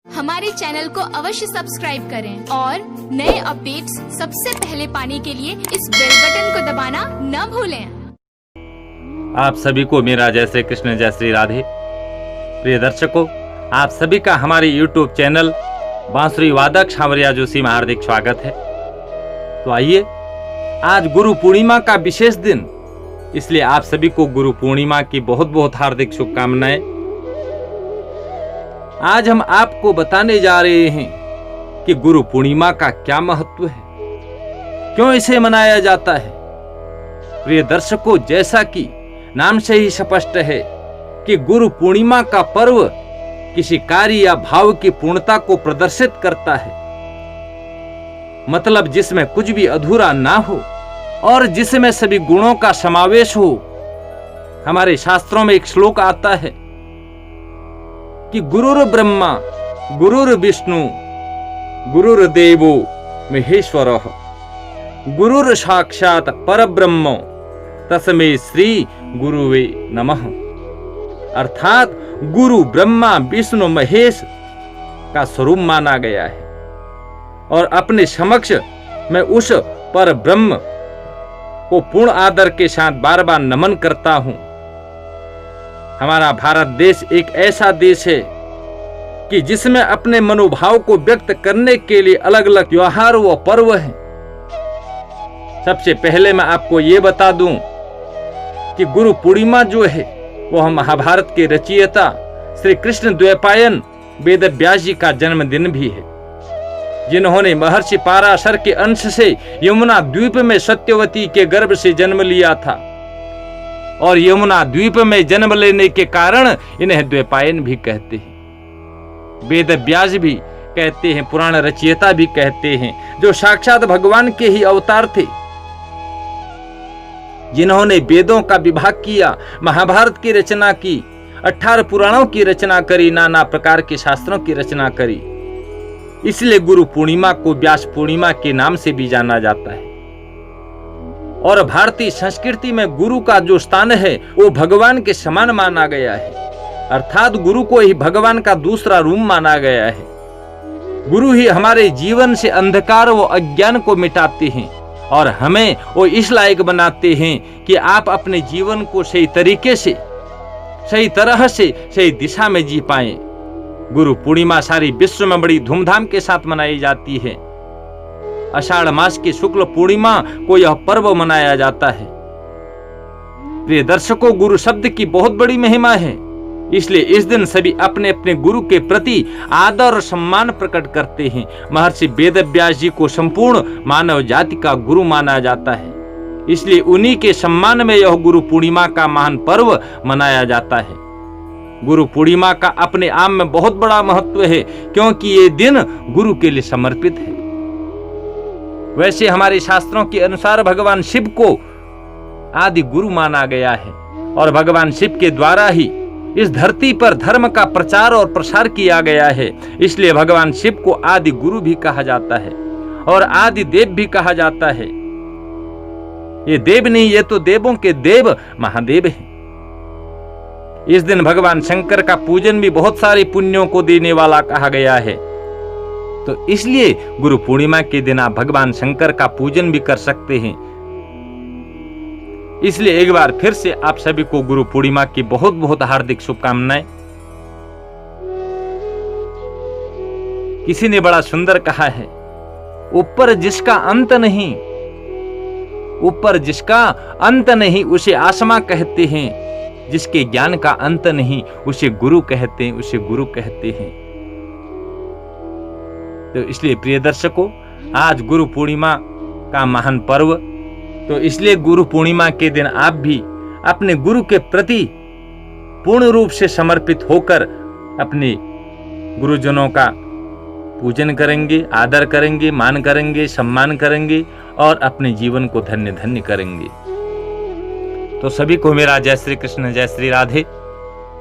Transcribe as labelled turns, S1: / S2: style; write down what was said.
S1: हमारे चैनल को अवश्य सब्सक्राइब करें और नए अपडेट्स सबसे पहले पाने के लिए इस बेल बटन को दबाना न भूलें।
S2: आप सभी को मेरा जय श्री कृष्ण जय श्री राधे। प्रिय दर्शकों, आप सभी का हमारे YouTube चैनल बांसुरी वादक सांवरिया जोशी में हार्दिक स्वागत है। तो आइए, आज गुरु पूर्णिमा का विशेष दिन, इसलिए आप सभी को गुरु पूर्णिमा की बहुत बहुत हार्दिक शुभकामनाएं। आज हम आपको बताने जा रहे हैं कि गुरु पूर्णिमा का क्या महत्व है, क्यों इसे मनाया जाता है। प्रिय दर्शकों, जैसा कि नाम से ही स्पष्ट है कि गुरु पूर्णिमा का पर्व किसी कार्य या भाव की पूर्णता को प्रदर्शित करता है, मतलब जिसमें कुछ भी अधूरा ना हो और जिसमें सभी गुणों का समावेश हो। हमारे शास्त्रों में एक श्लोक आता है कि गुरुर ब्रह्मा गुरुर विष्णु गुरुर देवो महेश्वरः गुरुर साक्षात परब्रह्म तस्मै श्री गुरुवे नमः। अर्थात गुरु ब्रह्मा विष्णु महेश का स्वरूप माना गया है और अपने समक्ष मैं उस पर ब्रह्म को पूर्ण आदर के साथ बार बार नमन करता हूं। हमारा भारत देश एक ऐसा देश है कि जिसमें अपने मनोभाव को व्यक्त करने के लिए अलग अलग त्योहार व पर्व हैं। सबसे पहले मैं आपको ये बता दूं कि गुरु पूर्णिमा जो है वह महाभारत के रचयिता श्री कृष्ण द्वैपायन वेद व्यास जी का जन्मदिन भी है, जिन्होंने महर्षि पाराशर के अंश से यमुना द्वीप में सत्यवती के गर्भ से जन्म लिया था और यमुना द्वीप में जन्म लेने के कारण इन्हें द्वैपायन भी कहते हैं, वेद व्यास भी कहते हैं, पुराण रचयिता भी कहते हैं, जो साक्षात भगवान के ही अवतार थे, जिन्होंने वेदों का विभाग किया, महाभारत की रचना की, 18 पुराणों की रचना करी, नाना प्रकार के शास्त्रों की रचना करी। इसलिए गुरु पूर्णिमा को व्यास पूर्णिमा के नाम से भी जाना जाता है। और भारतीय संस्कृति में गुरु का जो स्थान है वो भगवान के समान माना गया है, अर्थात गुरु को ही भगवान का दूसरा रूप माना गया है। गुरु ही हमारे जीवन से अंधकार व अज्ञान को मिटाते हैं और हमें वो इस लायक बनाते हैं कि आप अपने जीवन को सही तरीके से, सही तरह से, सही दिशा में जी पाएं। गुरु पूर्णिमा सारी विश्व में बड़ी धूमधाम के साथ मनाई जाती है। आषाढ़ मास की शुक्ल पूर्णिमा को यह पर्व मनाया जाता है। प्रिय दर्शकों, गुरु शब्द की बहुत बड़ी महिमा है, इसलिए इस दिन सभी अपने अपने गुरु के प्रति आदर और सम्मान प्रकट करते हैं। महर्षि वेद व्यास जी को संपूर्ण मानव जाति का गुरु माना जाता है, इसलिए उन्हीं के सम्मान में यह गुरु पूर्णिमा का महान पर्व मनाया जाता है। गुरु पूर्णिमा का अपने आप में बहुत बड़ा महत्व है, क्योंकि ये दिन गुरु के लिए समर्पित है। वैसे हमारे शास्त्रों के अनुसार भगवान शिव को आदि गुरु माना गया है और भगवान शिव के द्वारा ही इस धरती पर धर्म का प्रचार और प्रसार किया गया है। इसलिए भगवान शिव को आदि गुरु भी कहा जाता है और आदि देव भी कहा जाता है। ये देव नहीं, ये तो देवों के देव महादेव हैं। इस दिन भगवान शंकर का पूजन भी बहुत सारे पुण्यों को देने वाला कहा गया है। तो इसलिए गुरु पूर्णिमा के दिन आप भगवान शंकर का पूजन भी कर सकते हैं। इसलिए एक बार फिर से आप सभी को गुरु पूर्णिमा की बहुत बहुत हार्दिक शुभकामनाएं। किसी ने बड़ा सुंदर कहा है, ऊपर जिसका अंत नहीं, ऊपर जिसका अंत नहीं उसे आसमा कहते हैं, जिसके ज्ञान का अंत नहीं उसे गुरु कहते हैं, उसे गुरु कहते हैं। तो इसलिए प्रिय दर्शकों, आज गुरु पूर्णिमा का महान पर्व, तो इसलिए गुरु पूर्णिमा के दिन आप भी अपने गुरु के प्रति पूर्ण रूप से समर्पित होकर अपने गुरुजनों का पूजन करेंगे, आदर करेंगे, मान करेंगे, सम्मान करेंगे और अपने जीवन को धन्य धन्य करेंगे। तो सभी को मेरा जय श्री कृष्ण जय श्री राधे।